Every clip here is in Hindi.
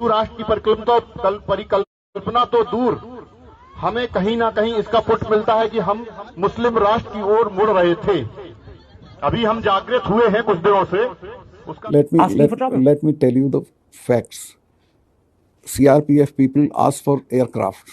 हिंदू राष्ट्र की परिकल्पना तो दूर, हमें कहीं ना कहीं इसका पुट मिलता है कि हम मुस्लिम राष्ट्र की ओर मुड़ रहे थे। अभी हम जागृत हुए हैं कुछ दिनों से। Let me tell you the facts. CRPF people asked for aircraft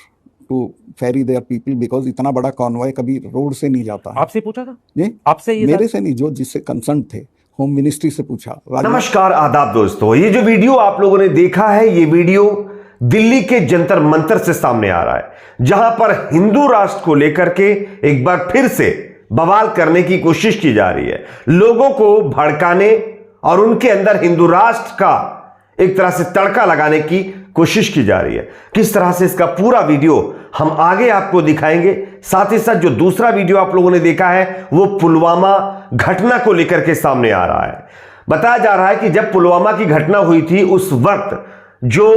to ferry their people because इतना बड़ा कॉन्वॉय कभी रोड से नहीं जाता है। आपसे पूछा था? जी, आपसे ये मेरे से नहीं, जो जिससे कंसर्न थे होम मिनिस्ट्री से पूछा। नमस्कार आदाब दोस्तों, ये जो वीडियो आप लोगों ने देखा है, ये वीडियो दिल्ली के जंतर मंतर से सामने आ रहा है, जहां पर हिंदू राष्ट्र को लेकर के एक बार फिर से बवाल करने की कोशिश की जा रही है, लोगों को भड़काने और उनके अंदर हिंदू राष्ट्र का एक तरह से तड़का लगाने की कोशिश की जा रही है। किस तरह से इसका पूरा वीडियो हम आगे आपको दिखाएंगे। साथ ही साथ जो दूसरा वीडियो आप लोगों ने देखा है वो पुलवामा घटना को लेकर के सामने आ रहा है। बताया जा रहा है कि जब पुलवामा की घटना हुई थी उस वक्त जो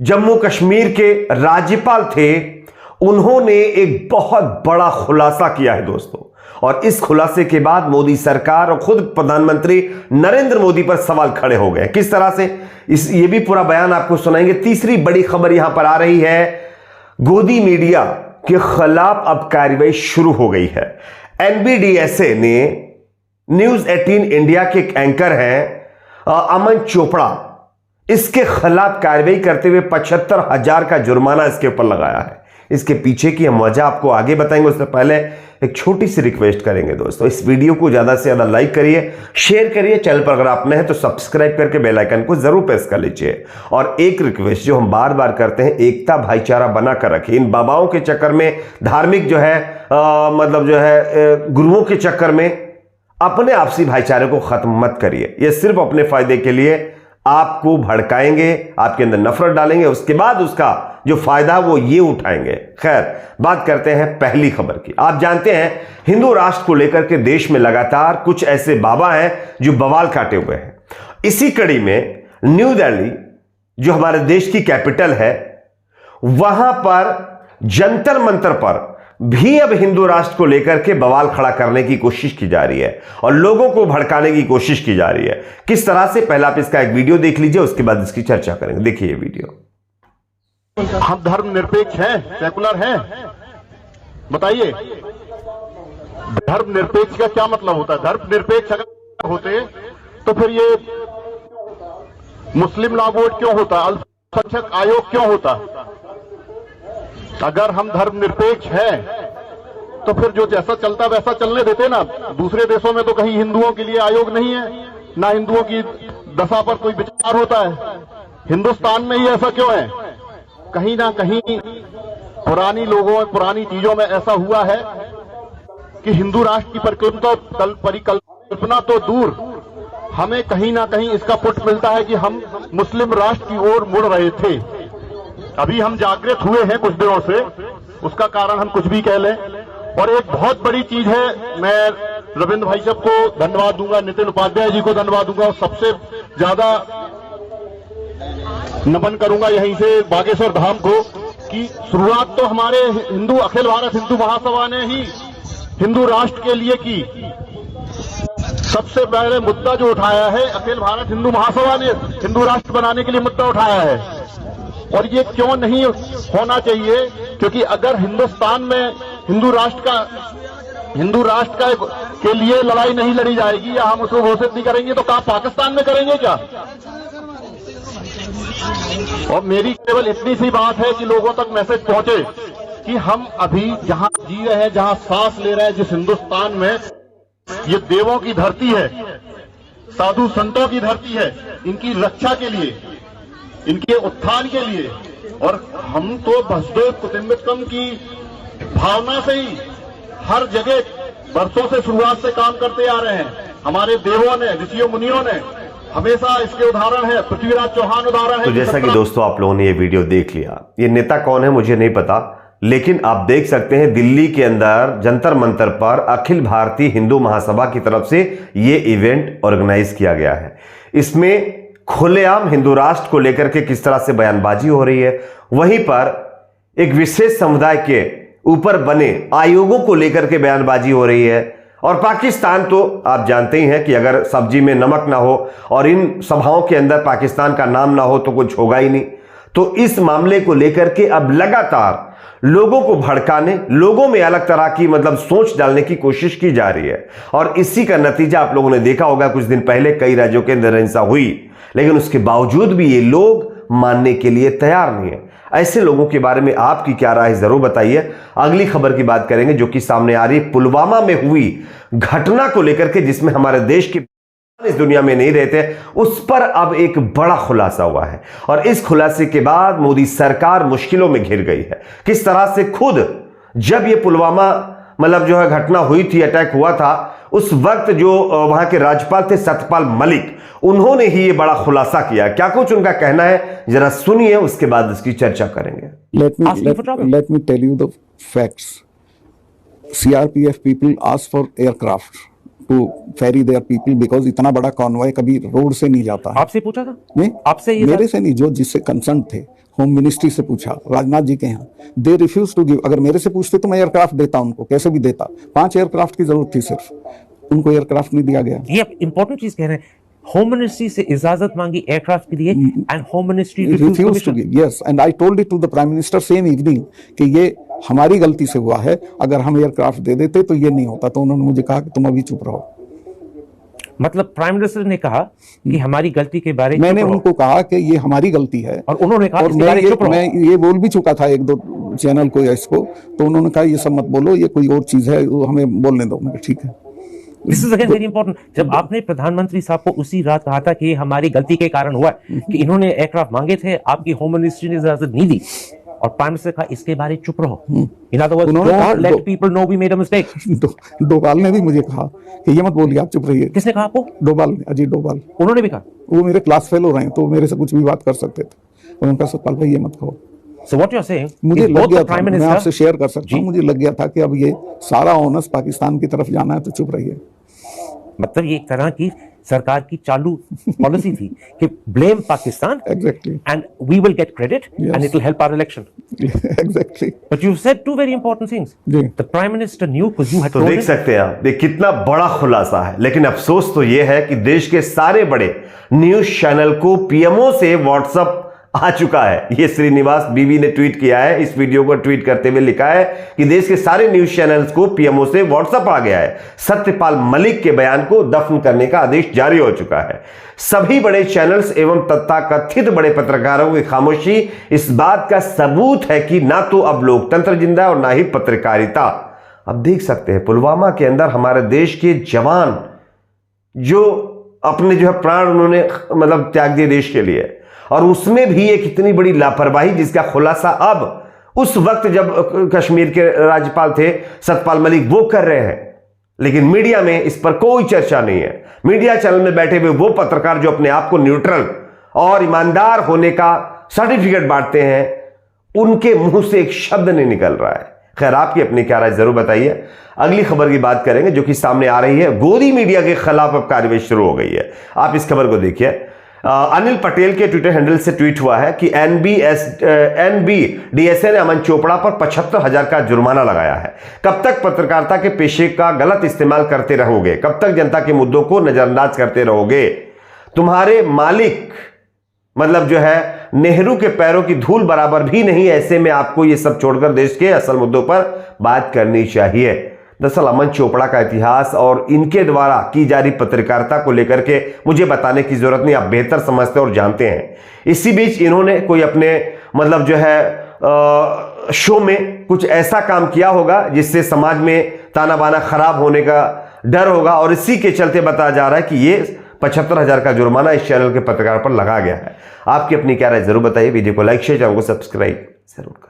जम्मू कश्मीर के राज्यपाल थे उन्होंने एक बहुत बड़ा खुलासा किया है दोस्तों, और इस खुलासे के बाद मोदी सरकार और खुद प्रधानमंत्री नरेंद्र मोदी पर सवाल खड़े हो गए। किस तरह से ये भी पूरा बयान आपको सुनाएंगे। तीसरी बड़ी खबर यहां पर आ रही है, गोदी मीडिया के खिलाफ अब कार्रवाई शुरू हो गई है। NBDSA ने न्यूज 18 इंडिया के एक एंकर हैं अमन चोपड़ा, इसके खिलाफ कार्रवाई करते हुए 75,000 का जुर्माना इसके ऊपर लगाया है। इसके पीछे की हम वजह आपको आगे बताएंगे, उससे पहले एक छोटी सी रिक्वेस्ट करेंगे दोस्तों, इस वीडियो को ज्यादा से ज्यादा लाइक करिए, शेयर करिए, चैनल पर अगर आप नए हैं तो सब्सक्राइब करके बेल आइकन को जरूर प्रेस कर लीजिए। और एक रिक्वेस्ट जो हम बार बार करते हैं, एकता भाईचारा बनाकर रखिए। इन बाबाओं के चक्कर में, धार्मिक जो है गुरुओं के चक्कर में अपने आपसी भाईचारे को खत्म मत करिए। यह सिर्फ अपने फायदे के लिए आपको भड़काएंगे, आपके अंदर नफरत डालेंगे, उसके बाद उसका जो फायदा वो ये उठाएंगे। खैर, बात करते हैं पहली खबर की। आप जानते हैं हिंदू राष्ट्र को लेकर के देश में लगातार कुछ ऐसे बाबा हैं जो बवाल काटे हुए हैं। इसी कड़ी में न्यू दिल्ली जो हमारे देश की कैपिटल है, वहां पर जंतर मंतर पर भी अब हिंदू राष्ट्र को लेकर के बवाल खड़ा करने की कोशिश की जा रही है और लोगों को भड़काने की कोशिश की जा रही है। किस तरह से, पहले आप इसका एक वीडियो देख लीजिए, उसके बाद इसकी चर्चा करेंगे। देखिए ये वीडियो। हम धर्मनिरपेक्ष हैं, सेकुलर हैं? बताइए, धर्मनिरपेक्ष का क्या मतलब होता है? धर्मनिरपेक्ष अगर होते तो फिर ये मुस्लिम लॉ बोर्ड क्यों होता? अल्पसंख्यक आयोग क्यों होता? अगर हम धर्मनिरपेक्ष हैं तो फिर जो जैसा चलता वैसा चलने देते ना। दूसरे देशों में तो कहीं हिंदुओं के लिए आयोग नहीं है, ना हिंदुओं की दशा पर कोई विचार होता है। हिंदुस्तान में ही ऐसा क्यों है? कहीं ना कहीं पुरानी लोगों, पुरानी चीजों में ऐसा हुआ है कि हिंदू राष्ट्र की परिकल्पना तो दूर, हमें कहीं ना कहीं इसका पुट मिलता है कि हम मुस्लिम राष्ट्र की ओर मुड़ रहे थे। अभी हम जागृत हुए हैं कुछ दिनों से, उसका कारण हम कुछ भी कह लें। और एक बहुत बड़ी चीज है, मैं रविंद्र भाई साहब को धन्यवाद दूंगा, नितिन उपाध्याय जी को धन्यवाद दूंगा, और सबसे ज्यादा नमन करूंगा यहीं से बागेश्वर धाम को, कि शुरुआत तो हमारे अखिल भारत हिंदू महासभा ने ही हिंदू राष्ट्र के लिए की। सबसे पहले मुद्दा जो उठाया है अखिल भारत हिंदू महासभा ने, हिंदू राष्ट्र बनाने के लिए मुद्दा उठाया है। और ये क्यों नहीं होना चाहिए? क्योंकि अगर हिंदुस्तान में हिंदू राष्ट्र के लिए लड़ाई नहीं लड़ी जाएगी या हम उसको घोषित नहीं करेंगे तो कहां पाकिस्तान में करेंगे क्या? और मेरी केवल इतनी सी बात है कि लोगों तक मैसेज पहुंचे कि हम अभी जहां जी रहे हैं, जहां सांस ले रहे हैं, जिस हिंदुस्तान में ये देवों की धरती है, साधु संतों की धरती है, इनकी रक्षा के लिए, इनके उत्थान के लिए, और हम तो वसुधैव कुटुंबकम की भावना से ही हर जगह वर्षों से शुरुआत से काम करते आ रहे हैं। हमारे देवों ने, ऋषियों मुनियों ने हमेशा इसके उदाहरण है, पृथ्वीराज चौहान उदाहरण है। तो जैसा कि दोस्तों आप लोगों ने ये वीडियो देख लिया, ये नेता कौन है मुझे नहीं पता, लेकिन आप देख सकते हैं दिल्ली के अंदर जंतर मंतर पर अखिल भारतीय हिंदू महासभा की तरफ से ये इवेंट ऑर्गेनाइज किया गया है। इसमें खुलेआम हिंदू राष्ट्र को लेकर के किस तरह से बयानबाजी हो रही है, वहीं पर एक विशेष समुदाय के ऊपर बने आयोगों को लेकर के बयानबाजी हो रही है, और पाकिस्तान तो आप जानते ही हैं कि अगर सब्जी में नमक ना हो और इन सभाओं के अंदर पाकिस्तान का नाम ना हो तो कुछ होगा ही नहीं। तो इस मामले को लेकर के अब लगातार लोगों को भड़काने, लोगों में अलग तरह की सोच डालने की कोशिश की जा रही है। और इसी का नतीजा आप लोगों ने देखा होगा, कुछ दिन पहले कई राज्यों के अंदर हिंसा हुई, लेकिन उसके बावजूद भी ये लोग मानने के लिए तैयार नहीं है। ऐसे लोगों के बारे में आपकी क्या राय है जरूर बताइए। अगली खबर की बात करेंगे जो कि सामने आ रही है पुलवामा में हुई घटना को लेकर के, जिसमें हमारे देश के इस दुनिया में नहीं रहते, उस पर अब एक बड़ा खुलासा हुआ है। और इस खुलासे के बाद मोदी सरकार मुश्किलों में घिर गई है। किस तरह से खुद जब ये पुलवामा घटना हुई थी, अटैक हुआ था, उस वक्त जो वहां के राज्यपाल थे सत्यपाल मलिक, उन्होंने ही ये बड़ा खुलासा किया। क्या कुछ उनका कहना है जरा सुनिए, उसके बाद इसकी चर्चा करेंगे। Let me tell you the facts. CRPF people asked for aircraft to ferry their people because इतना बड़ा कॉन्वॉय कभी रोड से नहीं जाता है। आपसे पूछा था? नहीं, आपसे ये मेरे से नहीं, जो जिससे कंसर्न थे होम मिनिस्ट्री से पूछा, राजनाथ जी के यहाँ, दे रिफ्यूज टू गिव। अगर मेरे से पूछते तो मैं एयरक्राफ्ट देता उनको, कैसे भी देता। 5 एयरक्राफ्ट की जरूरत थी सिर्फ, उनको एयरक्राफ्ट नहीं दिया गया। ये इंपॉर्टेंट चीज कह रहे हैं, होम मिनिस्ट्री से इजाजत मांगी एयरक्राफ्ट के लिए and home ministry refuse to give. Yes, and I told it to the prime minister same evening कि ये हमारी गलती से हुआ है, अगर हम एयरक्राफ्ट दे देते तो ये नहीं होता। तो उन्होंने मुझे कहा कि तुम अभी चुप रहो। मतलब प्राइम मिनिस्टर ने कहा कि हमारी गलती के बारे में, मैंने उनको कहा कि ये हमारी गलती है, और उन्होंने कहा और मैं ये बोल भी चुका था 1-2 चैनल को या इसको, तो उन्होंने कहा ये सब मत बोलो, ये कोई और चीज है, वो हमें बोलने दो। मैं ठीक है। This is again very important. जब आपने प्रधानमंत्री साहब को उसी रात कहा था कि ये हमारी गलती के कारण हुआ कि इन्होंने एयरक्राफ्ट मांगे थे, आपकी होम मिनिस्ट्री ने इजाजत नहीं दी, और प्राइम मिनिस्टर कहा इसके बारे में चुप रहो। In other words, don't let people know we made a mistake. Doval ने भी मुझे कहा कि ये मत बोलिए, आप चुप रहिए। किसने कहा आपको? डोभाल ने, अजीत डोभाल। उन्होंने भी कहा? वो मेरे क्लास फेलो रहे हैं, तो मेरे से कुछ भी बात कर सकते थे। उन्होंने कहा सतपाल भाई ये मत कहो। So what you're saying, मुझे लग गया था, मैं आपसे शेयर कर सकता हूँ, मुझे लग गया था कि अब ये सारा ऑनस पाकिस्तान की तरफ जाना है, तो चुप रहिए। मतलब ये एक तरह की सरकार की चालू पॉलिसी थी कि blame Pakistan, exactly, and we will get credit and it will help our election. Exactly. But you said 2 very important things. The prime minister knew because you had तो देख सकते हैं आप, देख कितना बड़ा खुलासा है। लेकिन अफसोस तो यह है कि देश के सारे बड़े न्यूज चैनल को पीएमओ से व्हाट्सएप आ चुका है। ये श्रीनिवास बीवी ने ट्वीट किया है, इस वीडियो को ट्वीट करते हुए लिखा है कि देश के सारे न्यूज चैनल्स को पीएमओ से व्हाट्सएप आ गया है। सत्यपाल मलिक के बयान को दफन करने का आदेश जारी हो चुका है। सभी बड़े चैनल्स एवं तथाकथित बड़े पत्रकारों की खामोशी इस बात का सबूत है कि ना तो अब लोकतंत्र जिंदा है और ना ही पत्रकारिता। अब देख सकते हैं पुलवामा के अंदर हमारे देश के जवान जो अपने प्राण उन्होंने त्याग दिए देश के लिए, और उसमें भी एक इतनी बड़ी लापरवाही जिसका खुलासा अब उस वक्त जब कश्मीर के राज्यपाल थे सत्यपाल मलिक वो कर रहे हैं। लेकिन मीडिया में इस पर कोई चर्चा नहीं है। मीडिया चैनल में बैठे हुए वो पत्रकार जो अपने आप को न्यूट्रल और ईमानदार होने का सर्टिफिकेट बांटते हैं, उनके मुंह से एक शब्द नहीं निकल रहा है। खैर, आपकी अपनी क्या राय जरूर बताइए। अगली खबर की बात करेंगे जो कि सामने आ रही है। गोदी मीडिया के खिलाफ अब कार्रवाई शुरू हो गई है। आप इस खबर को देखिए। अनिल पटेल के ट्विटर हैंडल से ट्वीट हुआ है कि एनबीडीएसए ने अमन चोपड़ा पर 75,000 का जुर्माना लगाया है। कब तक पत्रकारिता के पेशे का गलत इस्तेमाल करते रहोगे? कब तक जनता के मुद्दों को नजरअंदाज करते रहोगे? तुम्हारे मालिक नेहरू के पैरों की धूल बराबर भी नहीं। ऐसे में आपको ये सब छोड़कर देश के असल मुद्दों पर बात करनी चाहिए। दरअसल अमन चोपड़ा का इतिहास और इनके द्वारा की जा रही पत्रकारिता को लेकर के मुझे बताने की जरूरत नहीं, आप बेहतर समझते और जानते हैं। इसी बीच इन्होंने कोई अपने शो में कुछ ऐसा काम किया होगा जिससे समाज में ताना बाना खराब होने का डर होगा, और इसी के चलते बताया जा रहा है कि ये 75,000 का जुर्माना इस चैनल के पत्रकार पर लगा गया है। आपकी अपनी क्या राय जरूर बताइए। वीडियो को लाइक शेयर, चैनल को सब्सक्राइब जरूर करें।